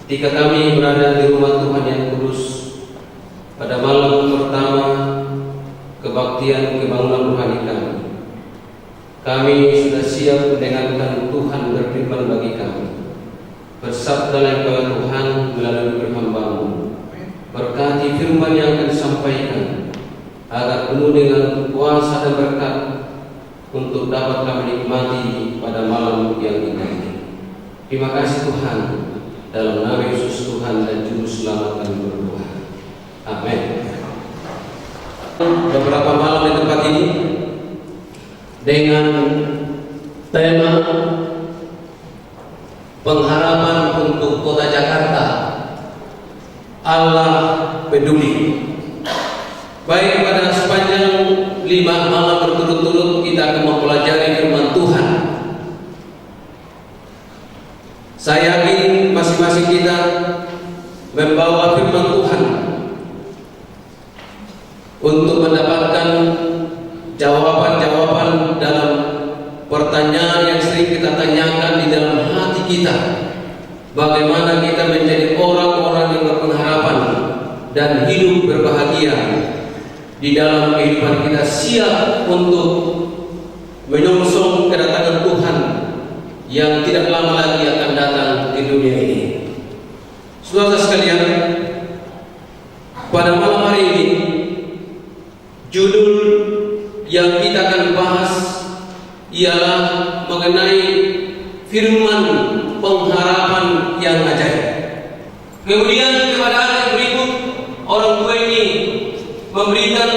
Ketika kami berada di rumah Tuhan yang kudus pada malam pertama kebaktian kebangunan rohani kami sudah siap mendengarkan Tuhan berfirman bagi kami. Bersabdalah kepada Tuhan melalui firman-Mu. Berkati firman yang akan disampaikan agar penuh dengan kuasa dan berkat untuk dapat kami nikmati pada malam yang indah ini. Terima kasih Tuhan. Dalam nama Yesus Tuhan dan Juru Selamat kami berdoa. Amin. Beberapa malam di tempat ini dengan tema pengharapan untuk kota Jakarta. Allah peduli. Baik, pada sepanjang 5 malam berturut-turut kita akan mempelajari firman Tuhan. Saya yakin masing-masing kita membawa firman Tuhan untuk mendapatkan jawaban-jawaban dalam pertanyaan yang sering kita tanyakan di dalam hati kita. Bagaimana kita menjadi orang-orang yang berpengharapan dan hidup berbahagia di dalam kehidupan kita, siap untuk menyongsong kedatangan Tuhan yang tidak lama lagi akan datang di dunia ini. Saudara sekalian, pada malam hari ini judul yang kita akan bahas ialah mengenai firman pengharapan yang ajaib. Kemudian kepada anak yang berikut, orang tua ini memberikan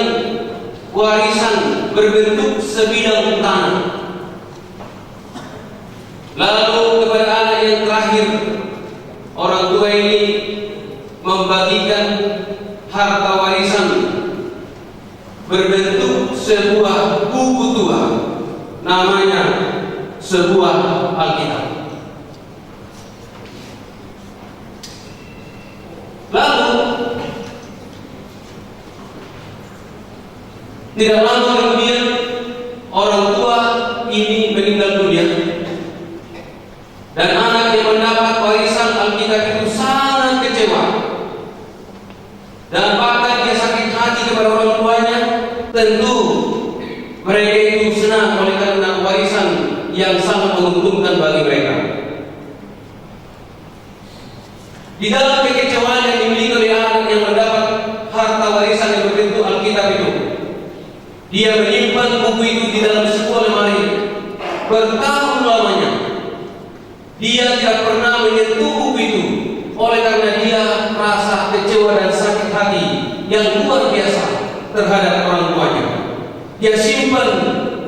warisan berbentuk sebidang tanah. Lalu kepada anak yang terakhir, orang tua ini membagikan harta warisan berbentuk sebuah buku tua, namanya sebuah Alkitab. Lalu tidak lama kemudian orang tua ini meninggal dunia. Dan anak yang mendapat warisan Alkitab itu sangat kecewa. Dan bahkan dia sakit hati kepada orang tuanya. Tentu mereka itu senang oleh karena warisan yang sangat menguntungkan bagi mereka. Di dalam kekecewaan yang dimiliki oleh anak yang mendapat harta warisan yang berbentuk Alkitab itu, dia menyimpan buku itu di dalam sebuah lemari bertahun lamanya. Dia tidak pernah menyentuh buku itu oleh karena dia merasa kecewa dan sakit hati yang luar biasa terhadap orang tuanya. Dia simpan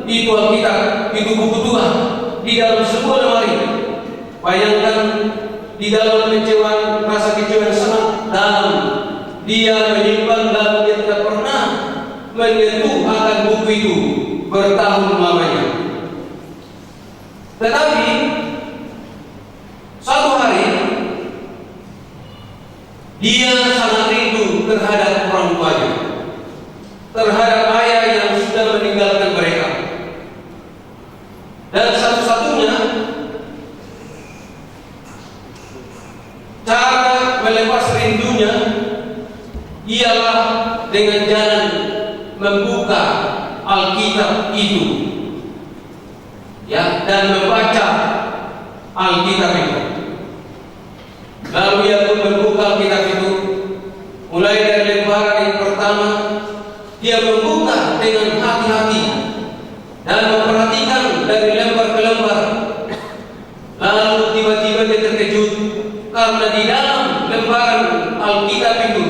itu Alkitab, itu buku tua di dalam sebuah lemari. Bayangkan, di dalam kecewaan, rasa kecewa yang sangat dalam, dia menyimpan dan dia tidak pernah menyentuh akan buku itu bertahun lamanya. Tetapi satu hari dia sangat rindu terhadap orang tuanya, terhadap ayah yang sudah meninggalkan mereka. Dan satu-satunya cara melepas rindunya ialah dengan jalan membuka Alkitab itu, ya, dan membaca Alkitab itu. Lalu ia pun membuka Alkitab itu. Mulai dari lembaran yang pertama, dia membuka dengan hati-hati dan memperhatikan dari lembar ke lembar. Lalu tiba-tiba dia terkejut karena di dalam lembaran Alkitab itu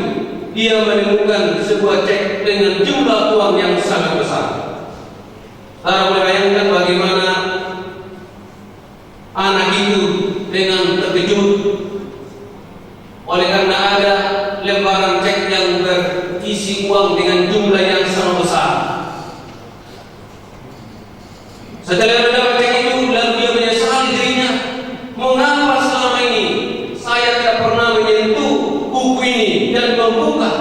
dia menemukan sebuah cek dengan jumlah uang yang sangat besar. Saudara boleh bayangkan bagaimana anak itu dengan terkejut oleh karena ada lembaran cek yang berisi uang dengan jumlah yang sangat besar. Setelah mendapat cek itu, lalu dia menyesali dirinya. Mengapa selama ini saya tidak pernah menyentuh buku ini dan membuka,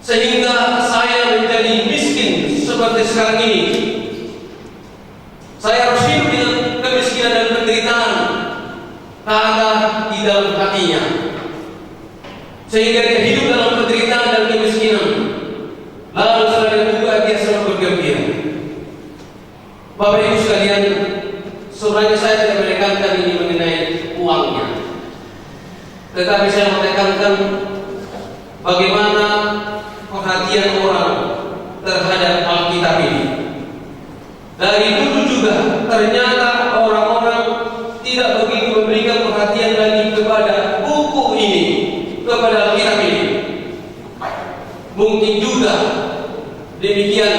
sehingga saya menjadi miskin seperti sekarang ini. Saya harus hidup dengan kemiskinan dan penderitaan. Tak ada di dalam hatinya, sehingga dia hidup dalam penderitaan dan kemiskinan. Lalu setelah dibuka dia selalu bergembira. Bapak Ibu sekalian, sebenarnya saya tidak menekankan ini mengenai uangnya, tetapi saya menekankan bagaimana perhatian orang terhadap Alkitab ini. Dari dulu juga ternyata orang-orang tidak begitu memberikan perhatian lagi kepada buku ini, kepada Alkitab ini. Mungkin juga demikian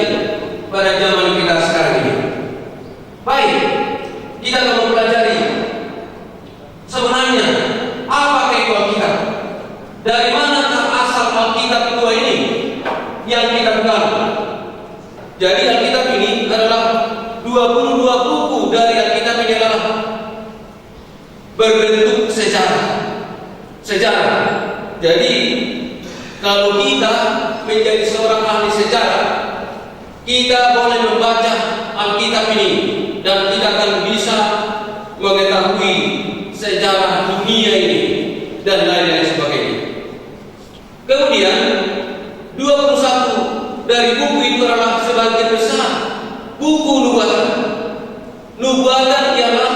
pada zaman kita sekarang ini. Baik, kita akan mempelajari sebenarnya apa itu Alkitab, dari mana asal Alkitab itu ini yang kita pegang. Jadi Alkitab ini adalah 22 buku dari Alkitab ini adalah berbentuk sejarah. Jadi kalau kita menjadi seorang ahli sejarah, kita boleh membaca Alkitab ini dan kita akan bisa mengetahui sejarah dunia ini dan lain-lain sebagainya. Kemudian 21 dari buku itu adalah sebagian besar buku nubuatan. Nubuatan ialah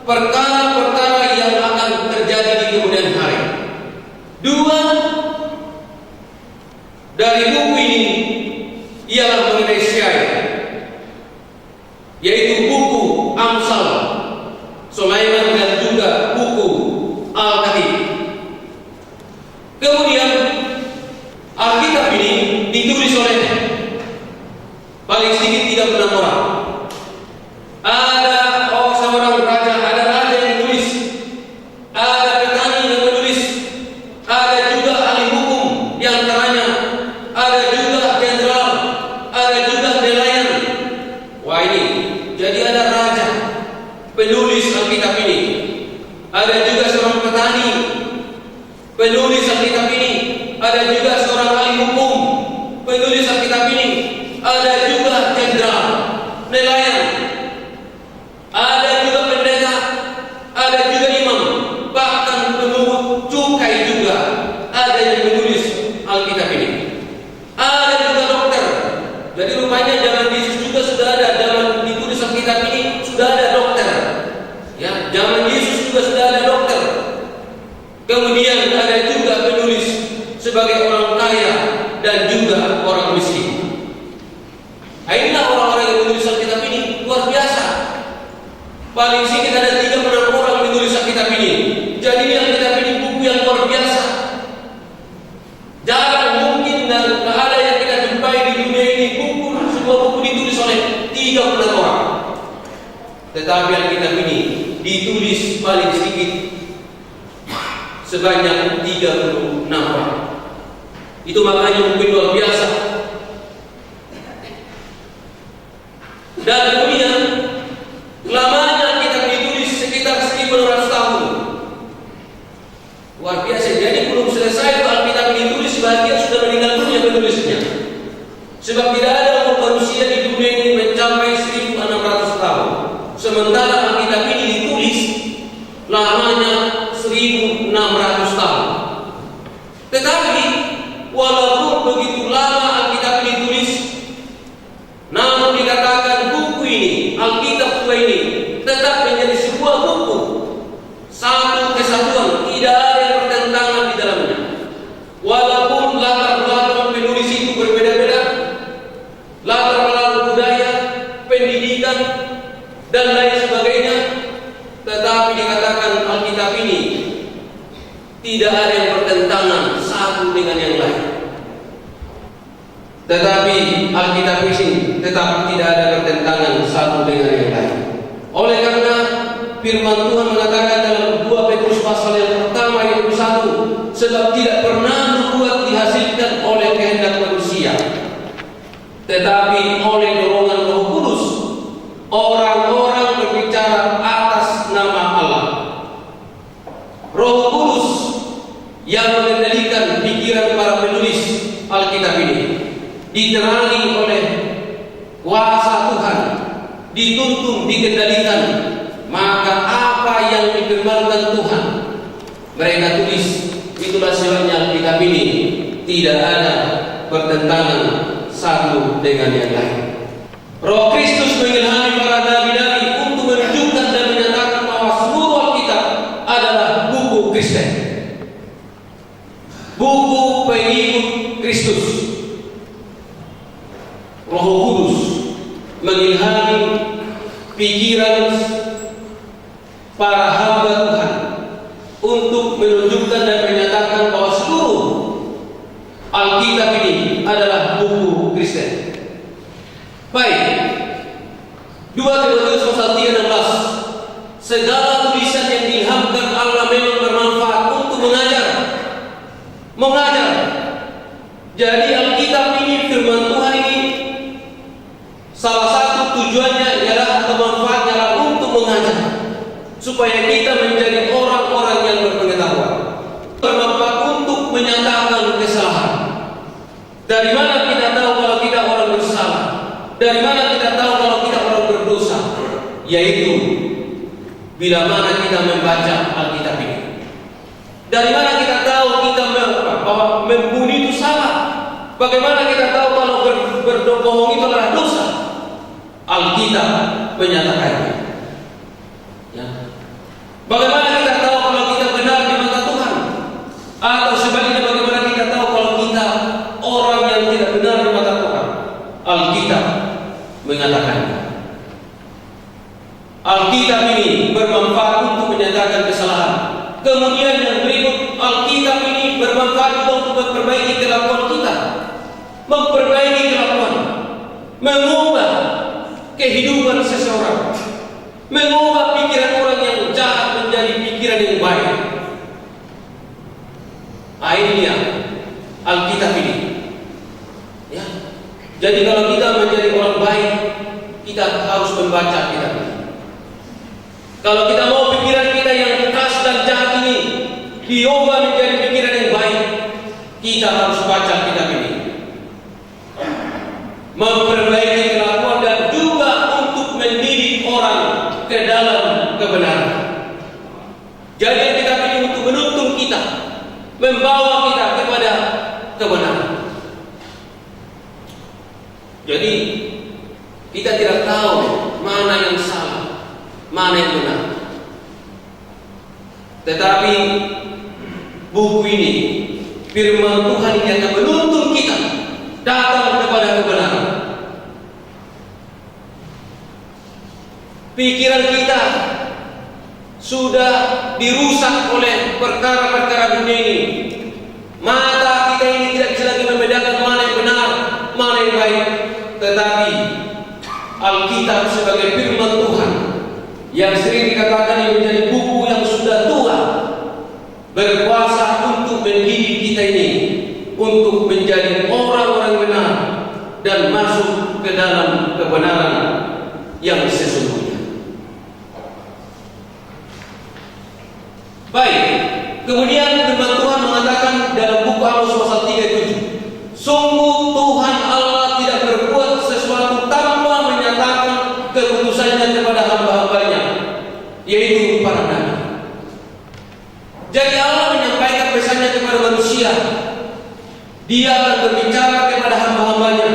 perkara-perkara yang akan terjadi di kemudian hari. 2 dari buku ini ialah mengenai syair, yaitu buku Amsal, Sulaiman, dan juga buku Al-Khatib. Kemudian Alkitab ini ditulis oleh paling sedikit 36 orang. Ada seorang raja, ada raja yang menulis, ada petani yang menulis, ada juga ahli hukum yang antaranya, ada juga jenderal, ada juga nelayan. Wah, ini jadi ada raja penulis Alkitab ini, ada juga seorang petani penulis Alkitab ini, ada juga seorang ahli hukum penulis Alkitab ini, ada juga jenderal, nelayan, ada juga pendeta, ada juga imam, bahkan pemungut cukai juga ada yang menulis Alkitab ini. Ada juga dokter. Jadi rupanya zaman Yesus juga sudah ada, zaman ditulis Alkitab ini sudah ada dokter. Ya, zaman Yesus juga sudah ada dokter. Kemudian ada juga penulis sebagai orang kaya dan juga orang miskin. Inilah orang-orang yang menulis Alkitab ini, luar biasa. Paling sedikit ada 36 orang menulis Alkitab ini. Jadi ini Alkitab ini buku yang luar biasa. Jarang mungkin dan tak ada yang kita jumpai di dunia ini sebuah buku ditulis oleh 36 orang. Tetapi Alkitab ini ditulis paling sedikit sebanyak 36 orang. Itu makanya mungkin luar biasa. Dan kemudian lamanya Alkitab ditulis sekitar 1.600 tahun. Luar biasa. Jadi belum selesai Alkitab ditulis, sebagian sudah meninggal dunia penulisnya. Sebab tidak ada manusia di dunia ini mencapai 1.600 tahun. Sementara Alkitab ini ditulis lamanya 1.600 tahun. Tetapi walaupun begitu lama Alkitab ditulis, namun dikatakan buku ini, Alkitab tua ini, tetap menjadi sebuah buku, satu kesatuan, tidak ada yang bertentangan di dalamnya. Walaupun latar belakang penulis itu berbeda-beda, latar belakang budaya, pendidikan, dan lain sebagainya, tetapi dikatakan Alkitab ini tidak ada yang bertentangan satu dengan yang lain. Tetapi Alkitab ini tetap tidak ada bertentangan satu dengan yang lain. Oleh karena firman Tuhan mengatakan dalam 2 Petrus pasal yang pertama ayat 1, sebab tidak pernah nubuat dihasilkan oleh kehendak manusia, tetapi oleh dorongan Roh Kudus orang-orang berbicara atas nama Allah. Roh Kudus yang mengendalikan pikiran para penulis Alkitab ini, diterangi oleh kuasa Tuhan, dituntun, dikendalikan. Maka apa yang difirmankan Tuhan mereka tulis. Itulah sebabnya Alkitab ini tidak ada pertentangan satu dengan yang lain. Roh Kristus mengilhami para nabi-nabi untuk menunjukkan dan menyatakan bahwa seluruh Alkitab adalah buku Kristen, buku pengikut Kristus. Roh Kudus mengilhami pikiran para hamba Tuhan untuk menunjukkan dan menyatakan bahwa seluruh Alkitab ini adalah buku Kristen. Baik, 2 Timotius pasal 3:16, segala tulisan yang diilhamkan Allah memang bermanfaat untuk mengajar. Jadi Alkitab ini, firman Tuhan ini, salah satu tujuannya ialah atau manfaatnya adalah untuk mengajar, supaya kita menjadi orang-orang yang berpengetahuan. Bermanfaat untuk menyatakan kesalahan. Dari mana kita tahu kalau kita orang bersalah? Dari mana kita tahu kalau kita orang berdosa? Yaitu bila mana kita membaca Alkitab ini. Dari mana kita tahu kita bahwa membunuh itu salah? Bagaimana kita tahu kalau berbohong itu adalah dosa? Alkitab menyatakannya. Ya. Bagaimana kita tahu kalau kita benar di mata Tuhan? Atau sebaliknya, bagaimana kita tahu kalau kita orang yang tidak benar di mata Tuhan? Alkitab mengatakannya. Alkitab ini bermanfaat untuk menyatakan kesalahan. Kemudian yang berikut, Alkitab ini bermanfaat juga untuk memperbaiki kelakuan kita, memperbaiki kelakuan, mengubah kehidupan seseorang, mengubah pikiran orang yang jahat menjadi pikiran yang baik. Ini dia Alkitab ini. Ya. Jadi kalau kita menjadi orang baik, kita harus membaca kitab ini. Kalau kita mau pikiran kita yang keras dan jahat ini diubah menjadi pikiran yang baik, kita harus baca kitab ini, memperbaiki kelakuan dan juga untuk mendidik orang ke dalam kebenaran. Jadi kitab ini untuk menuntun kita, membawa kita kepada kebenaran. Jadi kita tidak tahu mana yang salah, mana yang benar. Tetapi buku ini, firman Tuhan yang akan menuntun kita datang kepada kebenaran. Pikiran kita sudah dirusak oleh perkara-perkara dunia ini. Mata kita ini tidak bisa lagi membedakan mana yang benar, mana yang baik. Tetapi Alkitab sebagai firman Tuhan yang sering dikatakan ini menjadi buku yang sudah tua, berkuasa untuk mendidik kita ini untuk menjadi orang-orang benar dan masuk ke dalam kebenaran yang sesungguhnya. Baik, kemudian firman Tuhan mengatakan dalam buku Amos pasal 3:7, sungguh Tuhan Allah tidak berbuat sesuatu tanpa menyatakan keputusannya kepada hamba-hambanya, yaitu para nabi. Jadi Allah menyampaikan pesannya kepada manusia. Dia akan berbicara kepada hamba-hambanya.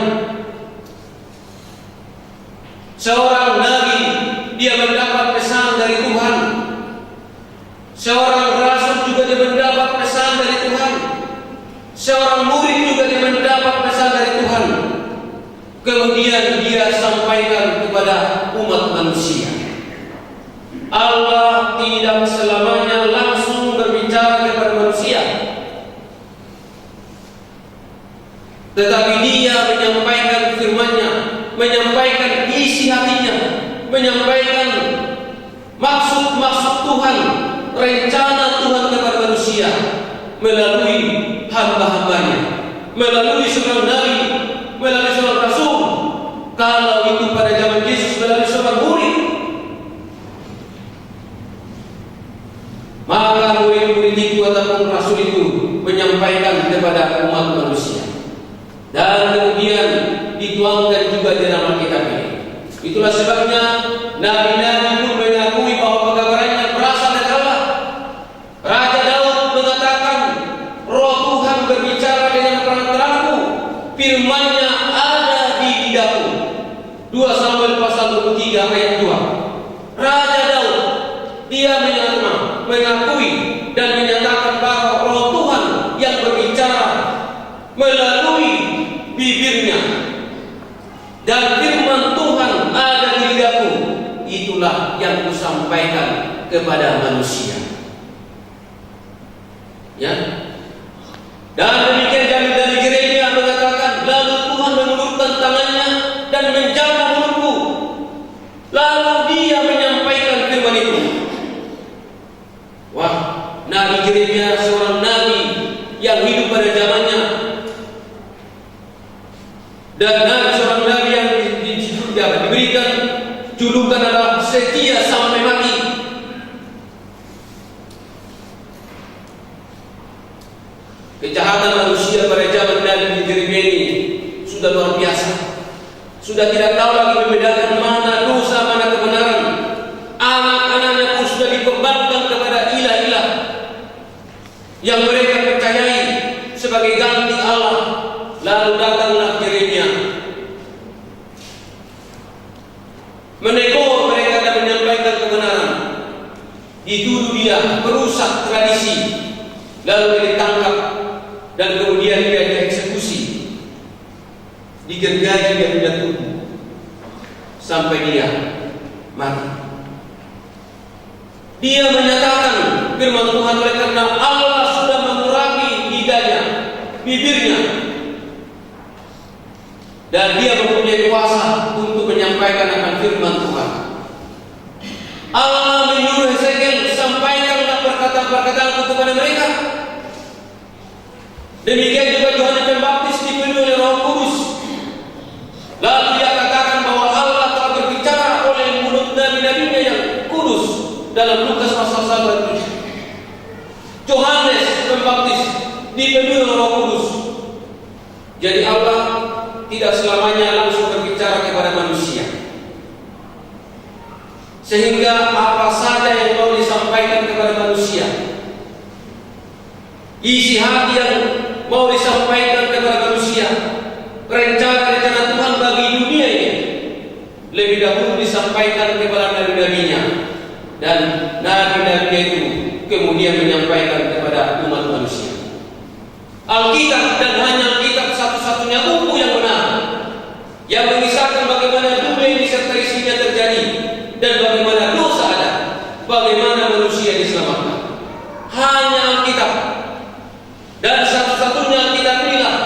Seorang nabi, dia mendapat pesan dari Tuhan. Seorang rasul juga dia mendapat pesan dari Tuhan. Seorang murid juga dia mendapat pesan dari Tuhan. Kemudian dia sampaikan kepada umat manusia. Allah tidak selamanya langsung berbicara kepada manusia, tetapi Dia menyampaikan firman-Nya, menyampaikan isi hatinya, menyampaikan maksud-maksud Tuhan, rencana Tuhan kepada manusia melalui hamba-hambanya, melalui seorang nabi, melalui seorang rasul. Kalau itu pada zaman Yesus melalui seorang murid, maka murid-murid itu ataupun rasul itu menyampaikan kepada umat manusia, dan kemudian dituangkan juga di dalam Alkitab ini. Itulah sebabnya nabi-nabi pun mengakui bahwa pekabarannya berasal dari Allah. Raja Daud berbicara dengan terang-terangku, firman-Nya ada di lidahku. 2 Samuel pasal 23 ayat 2. Raja Daud, dia mengakui dan menyatakan bahwa Roh Tuhan yang berbicara melalui bibirnya, dan firman Tuhan ada di lidahku, itulah yang kusampaikan kepada manusia. Ya. Dan demikian dari Yeremia mengatakan, lalu Tuhan mengulurkan tangannya dan menjamah mulutku, lalu dia menyampaikan firman itu. Wah, Nabi Yeremia seorang nabi yang hidup pada zamannya, dan seorang nabi yang diberikan julukan adalah setia sampai mati. Kejahatan manusia pada zaman Nabi Yeremia ini sudah luar biasa. Sudah tidak tahu lagi membedakan mana dosa, mana kebenaran. Anak-anaknya pun sudah dikorbankan kepada ilah-ilah yang mereka percayai sebagai ganti Allah. Lalu datanglah Yeremia, menegur mereka dan menyampaikan kebenaran. Dituduh dia merusak tradisi, lalu dia ditangkap dan kemudian dia dieksekusi, digergaji dia tidak tubuh sampai dia mati. Dia menyatakan firman Tuhan oleh karena Allah sudah mengurangi lidahnya, bibirnya, dan dia mempunyai kuasa untuk menyampaikan akan firman Tuhan. Allah menyuruh Hezekiel, sampaikanlah perkataan-perkataanku kepada mereka. Demikian juga Yohanes Pembaptis dipenuhi oleh Roh Kudus. Lalu dia katakan bahwa Allah telah berbicara oleh mulut nabi-nabinya yang kudus dalam Lukas pasal 1. Yohanes Pembaptis dipenuhi oleh Roh Kudus. Jadi Allah tidak selamanya langsung berbicara kepada manusia, sehingga apa saja yang mau disampaikan kepada manusia, isi hati yang mau disampaikan kepada manusia, rencana-rencana Tuhan bagi dunia ini, lebih dahulu disampaikan kepada nabi-nabinya, dan nabi-nabinya itu kemudian menyampaikan kepada umat manusia. Alkitab dan hanya Alkitab satu-satunya buku yang benar, yang mengisahkan bagaimana dunia ini serta isinya terjadi, dan bagaimana dosa ada, bagaimana manusia diselamatkan. Hanya Alkitab, dan satu-satunya Alkitab inilah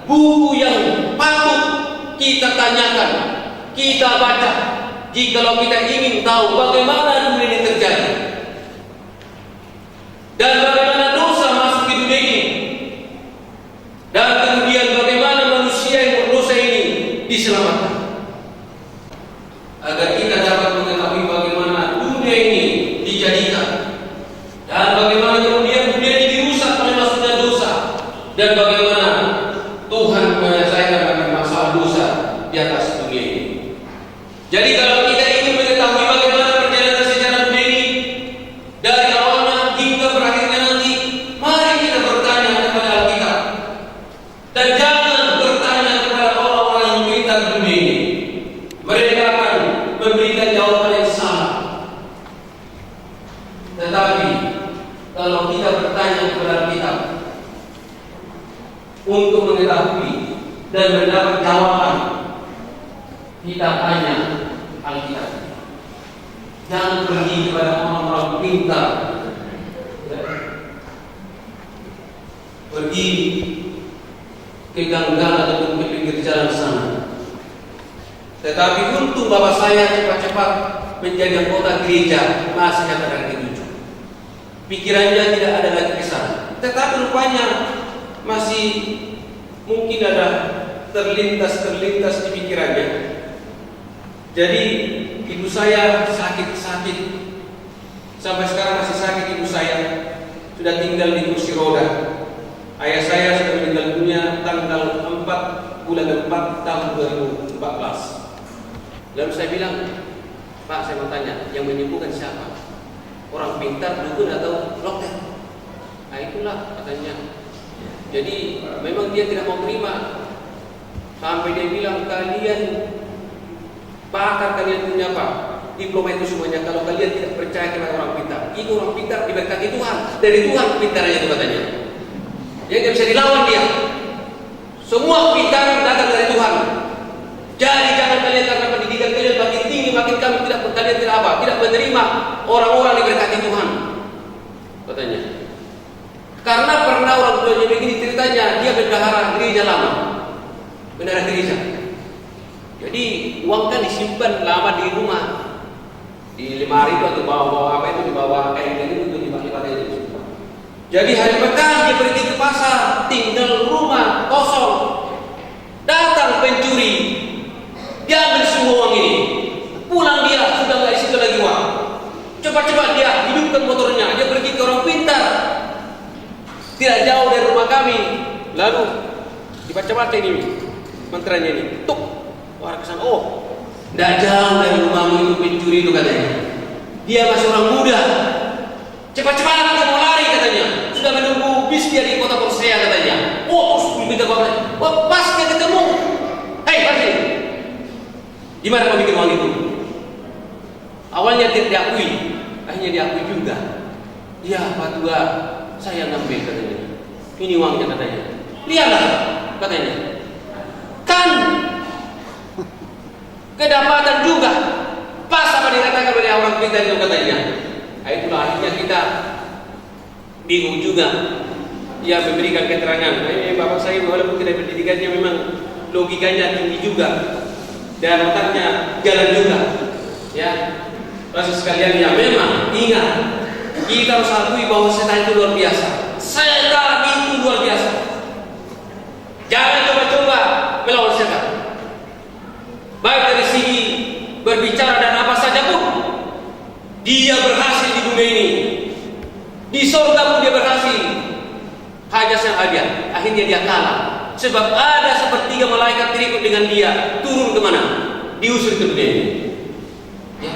buku yang patut kita tanyakan, kita baca, jikalau kita ingin tahu bagaimana dunia ini terjadi, dan bagaimana dosa masuk ke dunia ini, dan kemudian bagaimana manusia yang berdosa ini diselamatkan, agar kita dapat mengetahui bagaimana dunia ini dijadikan, dan bagaimana kemudian dunia ini dirusak oleh masuknya dosa, dan bagaimana Tuhan menyelesaikan akan masalah dosa di atas dunia ini. Jadi kalau kita ingin mengetahui bagaimana perjalanan sejarah dunia ini dari awalnya hingga berakhirnya nanti, mari kita bertanya kepada Alkitab, dan jangan bertanya kepada orang-orang yang pintar dunia ini. Mereka akan memberikan jawaban yang salah. Tetapi kalau kita bertanya kepada Alkitab untuk mengetahui dan mendapat jawaban, kita tanya Alkitab. Jangan pergi kepada orang-orang pintar, pergi ke gang-gang ataupun ke pinggir jalan sana. Tetapi untuk bapak saya cepat-cepat menjadi anggota gereja masih pada ke-7. Pikirannya tidak ada lagi ke sana. Tetapi rupanya masih mungkin ada terlintas di pikirannya. Jadi ibu saya sakit, sampai sekarang masih sakit ibu saya, sudah tinggal di kursi roda. Ayah saya sudah meninggal dunia tanggal 4 bulan 4 tahun 2014. Lalu saya bilang, Pak, saya mau tanya, yang menyembuhkan siapa? Orang pintar, dukun atau dokter? Nah itulah katanya. Jadi memang dia tidak mau terima. Sampai dia bilang, kalian bakar, kalian punya apa? Diploma itu semuanya. Kalau kalian tidak percaya kepada orang pintar, itu orang pintar diberkati Tuhan. Dari Tuhan pintarnya itu katanya. Dia tidak bisa dilawan dia. Semua pintar datang dari Tuhan. Jadi jangan kalian karena pendidikan kalian makin tinggi, makin kalian tidak apa? Tidak menerima orang-orang diberkati Tuhan. Katanya. Karena pernah orang tuanya begini ceritanya, dia bendahara gereja lama. Bendahara gereja. Jadi uang kan disimpan lama di rumah, di lemari itu atau bawa-bawa apa itu, dibawa kayak gini untuk dipakai itu. Jadi hari pekan dia pergi ke pasar, tinggal rumah kosong. Datang pencuri, dia ambil semua uang ini. Pulang dia sudah nggak isi lagi uang. Cepat-cepat dia hidupkan motornya, dia pergi ke orang pintar. Tidak jauh dari rumah kami. Lalu dibaca-baca ini mantranya ini. Tuk. Orang kesana, oh, tidak jauh dari rumahmu itu pencuri itu katanya. Dia masih orang muda. Cepat-cepat dia mau lari katanya. Sudah menunggu bis dia di kota Persea katanya. Oh, terus minta bapak. Oh, pas dia ketemu. Hei, pasti. Gimana kau bikin uang itu? Awalnya tidak diakui, akhirnya diakui juga. Ya, Pak Tua, saya ngambil katanya. Ini uangnya katanya. Lihatlah katanya. Kan kedapatan juga. Pas apa dikatakan oleh orang pintar itu katanya. Nah, itulah akhirnya kita bingung juga. Dia memberikan keterangan. Bapak saya walaupun tidak pendidikannya memang logikanya tinggi juga dan otaknya jalan juga. Ya, proses sekalian ya memang ingat kita harus akui bahwa setan itu luar biasa. Setan itu luar biasa. Jangan coba-coba melawan setan. Baik dari segi berbicara dan apa saja pun, dia berhasil di dunia ini. Di surga pun dia berhasil. Hanya sang hadiah. Akhirnya dia kalah. Sebab ada sepertiga malaikat terikut dengan dia. Turun kemana? Diusir ke dunia ini. Ya.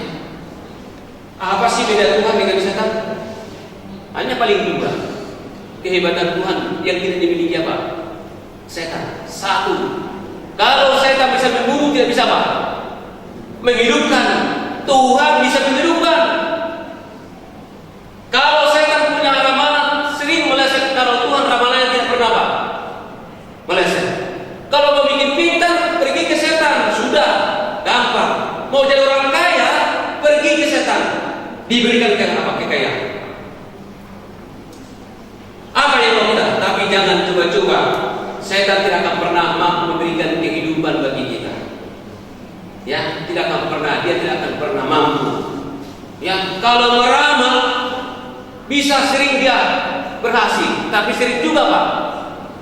Apa sih beda Tuhan dengan setan? Hanya paling dua. Kehebatan Tuhan yang tidak dimiliki apa? Setan. Satu. Kalau setan bisa membunuh, tidak bisa apa? Menghidupkan. Tuhan bisa menghidupkan. Kalau setan punya ramalan sering meleset, kalau Tuhan ramalannya tidak pernah apa? Meleset. Kalau mau bikin pintar, pergi ke setan. Sudah, gampang. Mau jadi orang kaya, pergi ke setan. Diberikan apa? Kekayaan. Apa yang mau kita? Tapi jangan coba-coba. Setan tidak akan pernah mampu memberikan kehidupan bagi kita. Ya, tidak akan pernah. Dia tidak akan pernah mampu. Ya, kalau meramal bisa sering dia berhasil, tapi sering juga Pak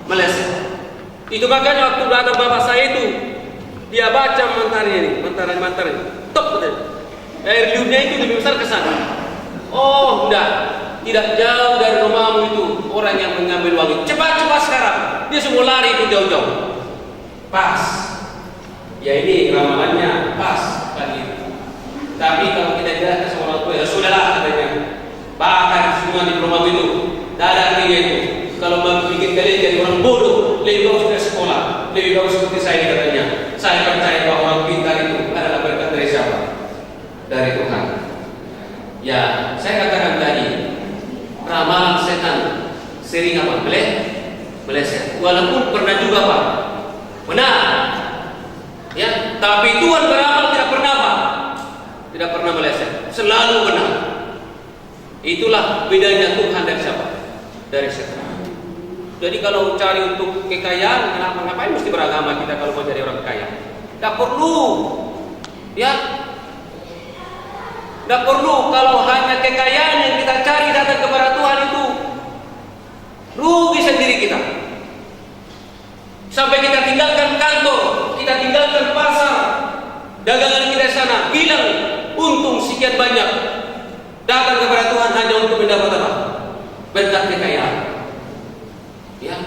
meleset. Itu makanya waktu datang bapak saya itu, dia baca mantarnya ini, mantaran. Top betul. Air liurnya itu lebih besar ke sana. Oh, tidak jauh dari rumahmu itu orang yang mengambil uang itu. Cepat sekarang. Dia semua lari itu jauh-jauh. Pas. Ya ini ramalannya pas tadi. Tapi kalau kita jelaskan sama orang tua, ya sudahlah katanya. Bakar semua di rumah itu. Dadah dia itu. Kalau mau bikin kalian jadi orang bodoh, lebih bagus ke sekolah, lebih bagus seperti saya katanya. Saya percaya bahwa orang pintar itu adalah berkat dari siapa? Dari Tuhan. Ya, saya katakan tadi, ramalan setan sering apa? Meleset. Walaupun pernah juga Pak, benar. Ya, tapi Tuhan beramal tidak pernah apa? Tidak pernah meleset. Selalu benar. Itulah bedanya Tuhan dari siapa? Dari setan. Jadi kalau cari untuk kekayaan, ngapain mesti beragama kita kalau mau jadi orang kaya? Tidak perlu. Ya, tidak perlu. Kalau hanya kekayaan yang kita cari datang kepada Tuhan itu, rugi sendiri kita. Sampai kita tinggalkan kantor, kita tinggalkan pasar, dagangan kita sana, hilang untung sekian banyak. Datang kepada Tuhan hanya untuk mendapat apa? Berkat kekayaan. Ya,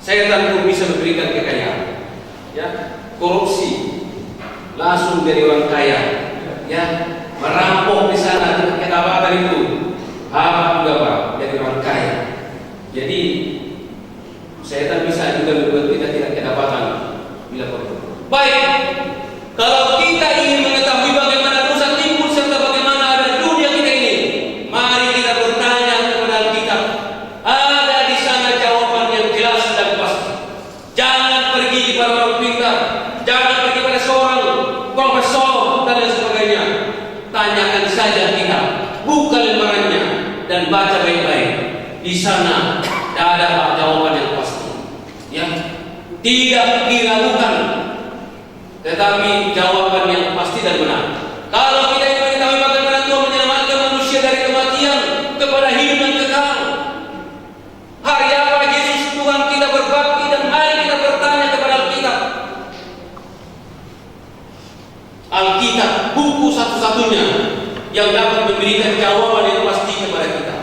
setan pun bisa memberikan kekayaan. Ya, korupsi langsung dari orang kaya. Ya, merampok di sana dengan kedapatan itu, apa juga Pak, jadi orang kaya. Jadi Setan bisa juga membuat kita tidak kedapatan bila perlu. Baik, kalau kita ingin mengetahui bagaimana dosa timbul serta bagaimana ada dunia kita ini, mari kita bertanya kepada Alkitab. Ada di sana jawaban yang jelas dan pasti. Jangan pergi kepada orang pintar, jangan pergi pada seorang profesor dan lain sebagainya. Tanyakan saja kita, buka lembarannya dan baca baik-baik. Di sana ada jawaban yang pasti. Ya, tidak diragukan, tetapi jawaban yang pasti dan benar. Kalau kita ingin mengetahui bagaimana Tuhan menyelamatkan manusia dari kematian kepada hidup yang kekal, hari apa Yesus Tuhan kita berbakti dan mari kita bertanya kepada Alkitab. Alkitab buku satu-satunya yang dapat memberikan jawaban yang pasti kepada kita.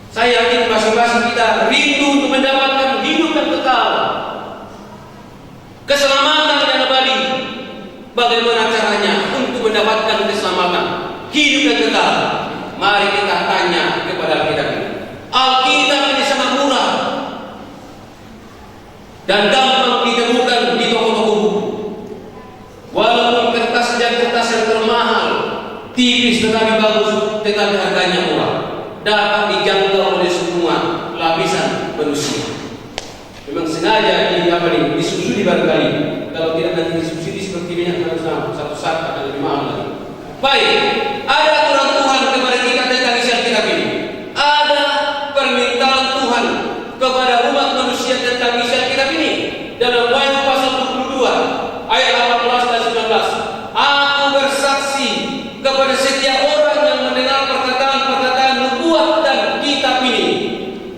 Saya yakin masing-masing kita rindu untuk mendapatkan hidup yang kekal, keselamatan yang abadi. Bagaimana caranya untuk mendapatkan keselamatan, hidup yang kekal? Mari kita tanya kepada Alkitab ini. Alkitab ini sangat murah dan gampang ditemukan di toko-toko buku. Walaupun kertas yang termahal, tipis tetapi bagus, tetapi harganya murah, dapat dijangkau oleh semua lapisan manusia. Memang sengaja disubsidi barangkali. Kalau tidak nanti disubsidi seperti minyak tanah, satu saat akan lebih mahal lagi. Baik, ada aturan Tuhan kepada kita tentang isi Alkitab ini. Ada permintaan Tuhan kepada umat manusia tentang isi Alkitab ini. Dalam Wahyu pasal 22 ayat 18 dan 19. Aku bersaksi kepada setiap orang yang mendengar perkataan-perkataan nubuat dan kitab ini.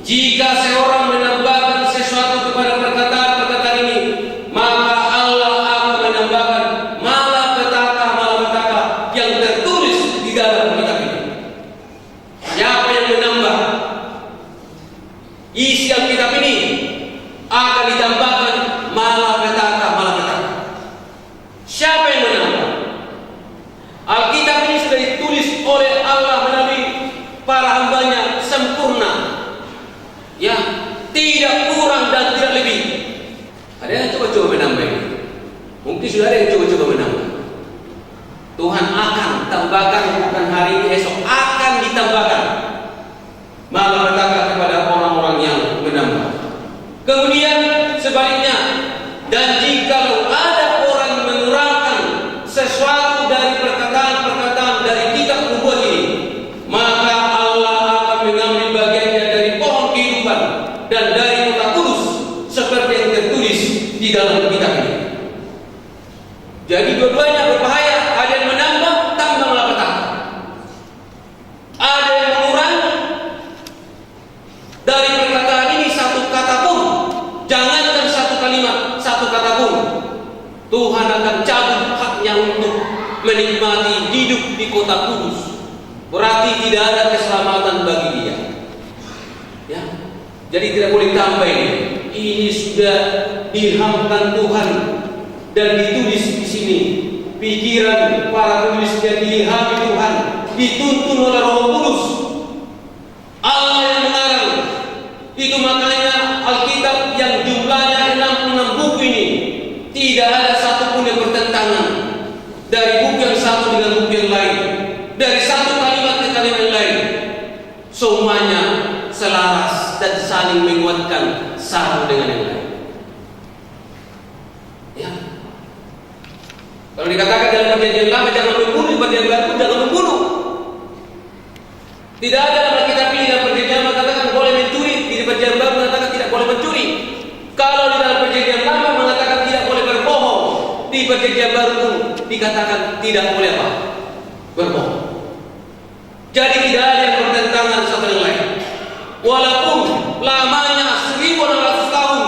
Jika seorang menambahkan sesuatu kepada perkataan-perkataan ini, maka Allah akan menambahkan malapetaka yang tertulis di dalam kitab ini. Siapa yang menambah isi Alkitab ini akan ditambahkan malapetaka. Siapa yang menambah? Alkitab ini sudah ditulis oleh Allah melalui para hambanya sempurna, ya, tidak kurang dan tidak lebih. Ada yang coba-coba menambah ini? Mungkin sudah ada yang coba-coba menambah. Tuhan akan tambahkan, bukan hari ini, esok akan ditambahkan malapetaka kepada orang-orang yang menambah. Kemudian sebaliknya, dan jikalau ada orang mengurangkan sesuatu dari perkataan-perkataan dari kitab nubuat ini, maka Allah akan mengambil bagiannya dari pohon kehidupan dan dari kota kudus seperti yang tertulis di dalam kitab ini. Jadi dua-duanya berbahaya. Ada yang menambah, tambah malapetaka. Ada yang mengurangi dari perkataan ini satu kata pun, jangankan satu kalimat, satu kata pun, Tuhan akan cabut haknya untuk menikmati hidup di kota kudus. Berarti tidak ada keselamatan bagi dia. Ya, jadi tidak boleh tambah ini. Ini sudah dihamkan Tuhan dan ditulis di sini. Pikiran para penulisnya diilhami Tuhan, dituntun oleh Roh Kudus. Allah yang mengarang. Itu makanya Alkitab yang jumlahnya 66 buku ini tidak ada satupun yang bertentangan dari buku yang satu dengan buku yang lain, dari satu kalimat ke kalimat yang lain. Semuanya selaras dan saling menguatkan satu dengan yang lain. Ya. Kalau dikatakan dalam perjanjian lama jangan membunuh, di perjanjian baru jangan membunuh. Tidak ada dalam Alkitab ini dalam perjanjian mengatakan boleh mencuri, di perjanjian baru mengatakan tidak boleh mencuri. Kalau di dalam perjanjian lama mengatakan tidak boleh berbohong, di perjanjian baru pun dikatakan tidak boleh apa? Berbohong. Jadi tidak ada yang bertentangan satu dengan lain. Walaupun lamanya 1600 tahun.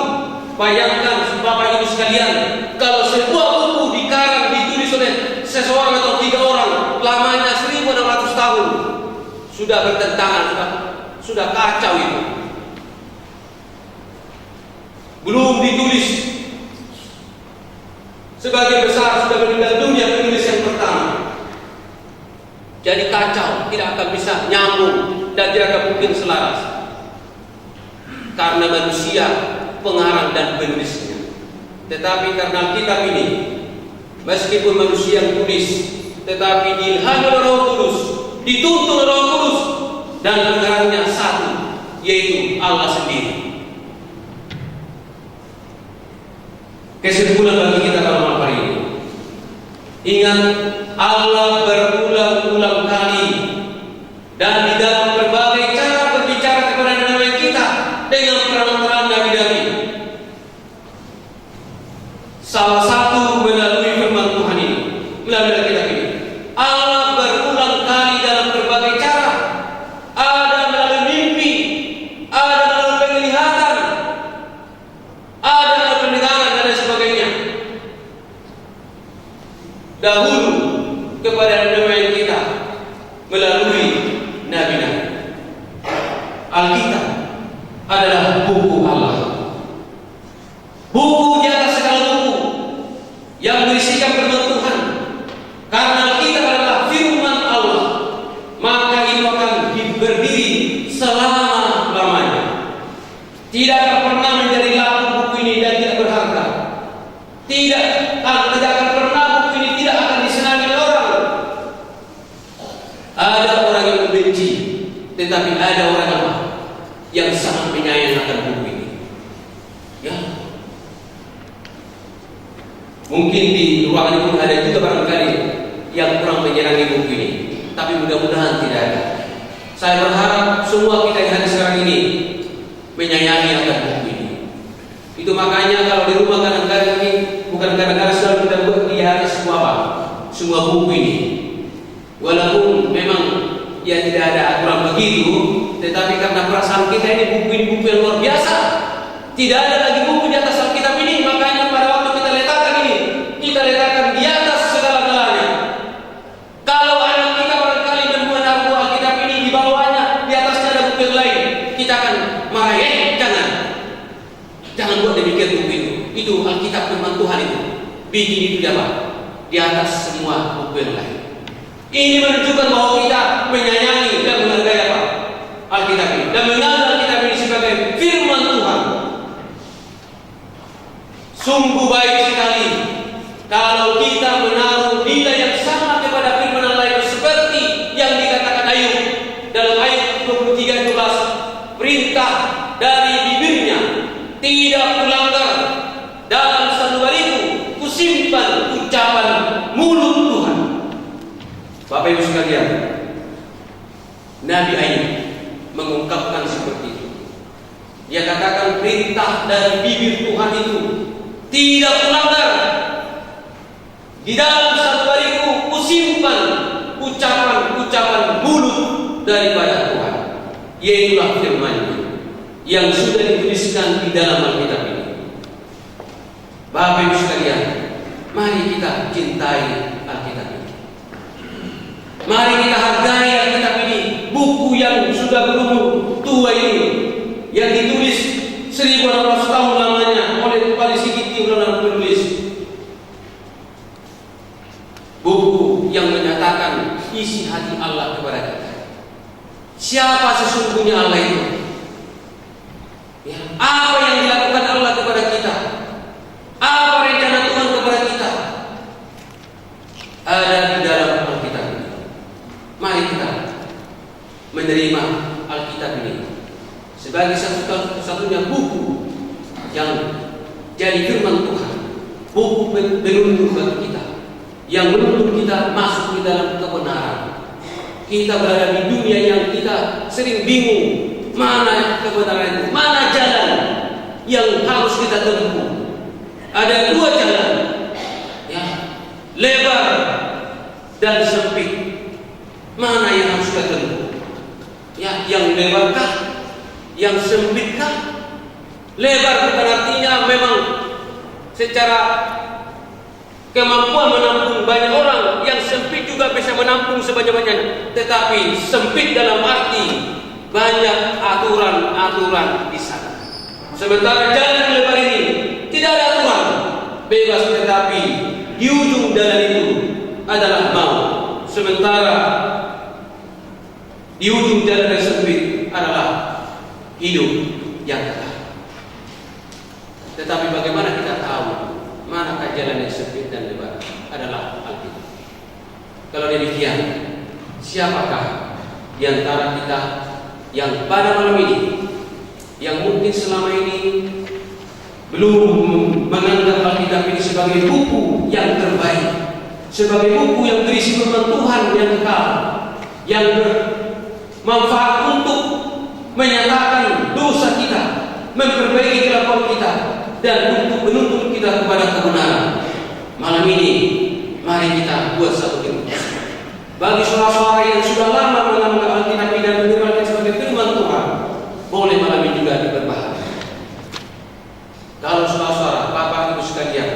Bayangkan Bapak Ibu sekalian, kalau sebuah buku dikarang ditulis oleh seseorang atau 3 orang, lamanya 1600 tahun. Sudah bertentangan, sudah kacau itu. Belum ditulis. Sebagian besar sudah meninggal dunia penulis yang pertama. Jadi kacau, tidak akan bisa nyambung dan tidak akan mungkin selaras. karena manusia pengarang dan penulisnya. Tetapi karena kitab ini, meskipun manusia yang tulis, tetapi diilhami oleh Roh Kudus, dituntun oleh Roh Kudus, dan pengarangnya satu, yaitu Allah sendiri. Kesimpulan bagi kita pada malam hari ini, ingat, Allah berulang-ulang kali dan di dalam berbagai cara berbicara kepada nabi kita dengan peran-peran nabi-nabi. Salah satu melalui firman Tuhan ini, melalui kitab ini. Allah berulang kali dalam berbagai cara. Ada melalui mimpi, ada melalui penglihatan, ada melalui pendengaran dan lain sebagainya. Dahulu kepada nabi kita melalui nabi-nabi. Alkitab adalah buku Allah, buku di atas segala buku yang berisikan firman Tuhan. Karena Alkitab adalah firman Allah, maka itu akan berdiri selama-lamanya. Tidak akan pernah menjadi laku buku ini dan tidak berharga. Tidak akan pernah buku ini tidak akan disenangi oleh orang. Ada orang yang membenci, tetapi ada orang yang sangat menyayangkan akan buku ini. Ya, mungkin di ruangan itu ada juga barangkali yang kurang menyenangi buku ini, tapi mudah-mudahan tidak ada. Saya berharap semua kita yang hadir sekarang ini menyayangi akan buku ini. Itu makanya kalau di rumah kadang-kadang ini bukan kadang-kadang selalu kita buat di atas semua buku ini. Walaupun memang ya tidak ada aturan begitu, tetapi karena perasaan kita ini buku yang luar biasa. Tidak ada lagi buku di atas Alkitab ini, makanya pada waktu kita letakkan ini, kita letakkan di atas segala-galanya. Kalau anak kita barangkali menaruh Alkitab ini di bawahnya, di atasnya ada buku yang lain, kita akan marah. Jangan buat demikian buku itu. Itu Alkitab firman Tuhan itu. Bikin itu di apa? Di atas semua buku yang lain. Ini menunjukkan bahwa kita menyayangi dan menghargai apa? Alkitab ini. Dan menganggap Alkitab ini sebagai firman Tuhan. Sungguh baik sekali kalau kita menaruh nilai yang sama kepada firman Allah seperti yang dikatakan Ayub dalam ayat 23:11, perintah dari bibirnya tidak kulanggar, dalam sanubariku kusimpan ucapan mulut Tuhan. Bapak Ibu sekalian, Nabi Ayub mengungkapkan seperti itu. Dia katakan perintah dari bibir Tuhan itu tidak kulanggar, di dalam sanubariku kusimpan ucapan-ucapan mulut daripada Tuhan, yaitulah firman-Nya yang sudah dituliskan di dalam Alkitab ini. Bapak Ibu sekalian, mari kita cintai Alkitab ini. Mari kita hargai Alkitab ini, buku yang sudah berumur tua ini, yang ditulis 1600 tahun lamanya oleh Paling Sikiti ulama penulis. Buku yang menyatakan isi hati Allah kepada kita. Siapa sesungguhnya Allah itu? Ya, apa yang dilakukan Allah kepada kita? Apa rencana Tuhan kepada kita? Ada di dalam Alkitab ini. Mari kita menerima Alkitab ini sebagai satu-satunya buku yang jadi firman Tuhan, buku penuntun bagi kita, yang menuntun kita masuk di dalam kebenaran. Kita berada di dunia yang kita sering bingung, mana kebenaran itu, mana jalan yang harus kita tempuh. Ada dua jalan, ya, lebar dan sempit. Mana yang harus kita tempuh? Ya, yang lebarkah? Yang sempitkah? Lebar bukan artinya memang secara kemampuan menampung banyak orang, yang sempit juga bisa menampung sebanyak-banyaknya. Tetapi sempit dalam arti banyak aturan-aturan di sana. Sementara jalan yang lebar ini tidak ada aturan, bebas, tetapi di ujung jalan itu adalah maut. Sementara di ujung jalan yang sempit adalah hidup. yang kekal. Tetapi bagaimana kita tahu manakah jalan yang sempit dan lebar? Adalah Alkitab. Kalau demikian, siapakah di antara kita yang pada malam ini, yang mungkin selama ini belum menganggap Alkitab ini sebagai buku yang terbaik, sebagai buku yang berisi firman Tuhan yang kekal, yang bermanfaat untuk menyatakan dosa kita, memperbaiki kelakuan kita, dan untuk menuntun kita kepada kebenaran. Malam ini, mari kita buat satu keputusan. Bagi saudara-saudara yang sudah lama mengenal Alkitab dan menerima sebagai firman Tuhan, boleh malam ini juga diperbaharui. Kalau saudara-saudara, Bapak Ibu sekalian,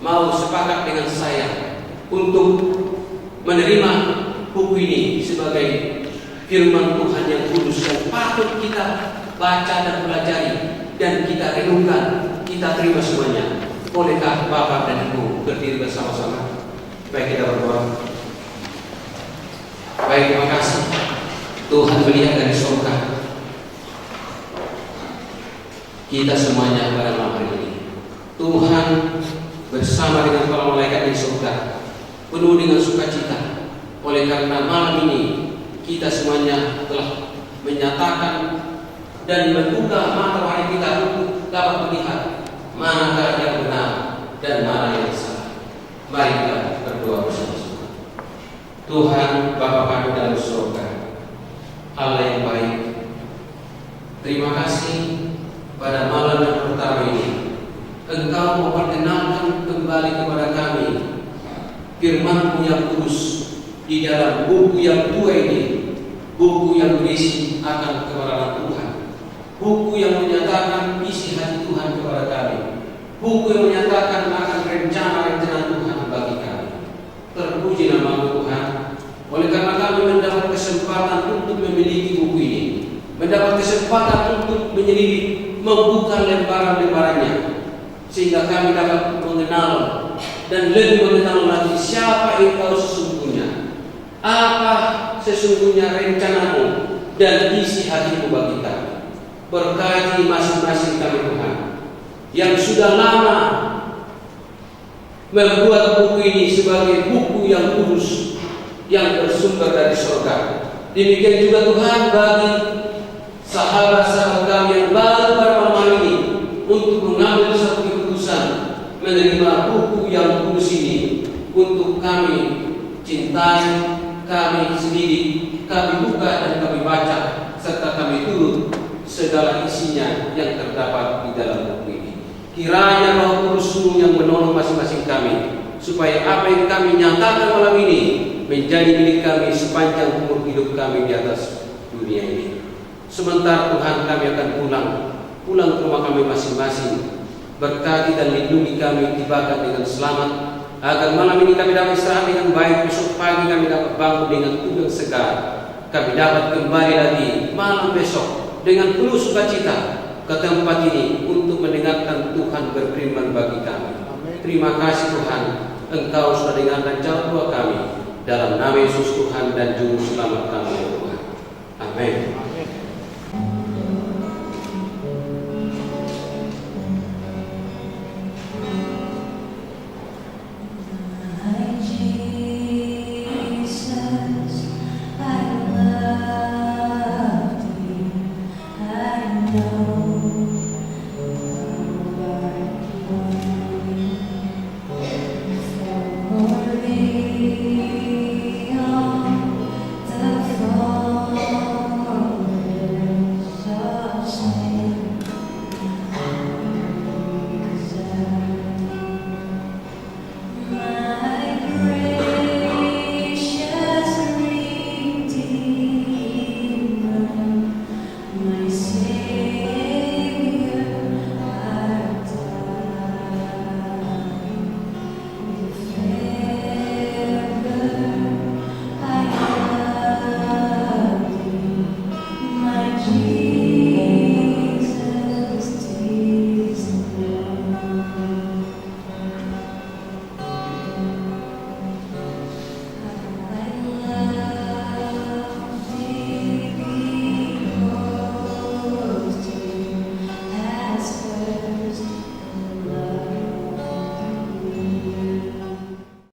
mau sepakat dengan saya untuk menerima buku ini sebagai firman Tuhan yang kudus yang patut kita baca dan pelajari dan kita renungkan, kita terima semuanya. Bolehkah Bapak dan Ibu berdiri bersama-sama? Baik, kita berdoa. Baik, terima kasih Tuhan melihat dari surga kita semuanya pada malam hari ini. Tuhan bersama dengan para malaikat di surga penuh dengan sukacita oleh karena malam ini kita semuanya telah menyatakan dan membuka mata rohani kita untuk dapat melihat manakah yang benar dan mana yang salah. Mari kita berdoa bersama-sama. Tuhan Bapa kami dalam surga, Allah yang baik, terima kasih pada malam yang pertama ini Engkau memperkenalkan kembali kepada kami firman-Mu yang kudus di dalam buku yang tua ini, buku yang berisi akan kebenaran Tuhan, buku yang menyatakan isi hati Tuhan kepada kami, buku yang menyatakan akan rencana-rencana Tuhan bagi kami. Terpuji nama Tuhan, oleh karena kami mendapat kesempatan untuk memiliki buku ini, mendapat kesempatan untuk menyelidik, membuka lembaran-lembarannya, sehingga kami dapat mengenal dan lebih mengenal lagi siapa Engkau sesungguhnya, apa sesungguhnya rencana-Mu dan isi hati-Mu bagi kami. Berkati masing-masing kami Tuhan yang sudah lama membuat buku ini sebagai buku yang kudus yang bersumber dari surga. Demikian juga Tuhan bagi sahabat-sahabat kami yang baru pada malam ini untuk mengambil satu keputusan menerima buku yang kudus ini untuk kami cintai, kami sendiri, kami buka dan kami baca serta kami turut segala isinya yang terdapat di dalam buku ini. Kiranya Roh Kudus-Mu yang menolong masing-masing kami, supaya apa yang kami nyatakan malam ini menjadi milik kami sepanjang umur hidup kami di atas dunia ini. Sementara Tuhan kami akan pulang ke rumah kami masing-masing. Berkati dan lindungi kami, tibakan dengan selamat, agar malam ini kami dapat istirahat dengan baik, besok pagi kami dapat bangun dengan tubuh yang segar. Kami dapat kembali lagi malam besok dengan penuh sukacita ke tempat ini untuk mendengarkan Tuhan berfirman bagi kami. Terima kasih Tuhan, Engkau sudah dengarkan jawab doa kami. Dalam nama Yesus Tuhan dan Juru Selamat kami, ya Tuhan. Amin. I know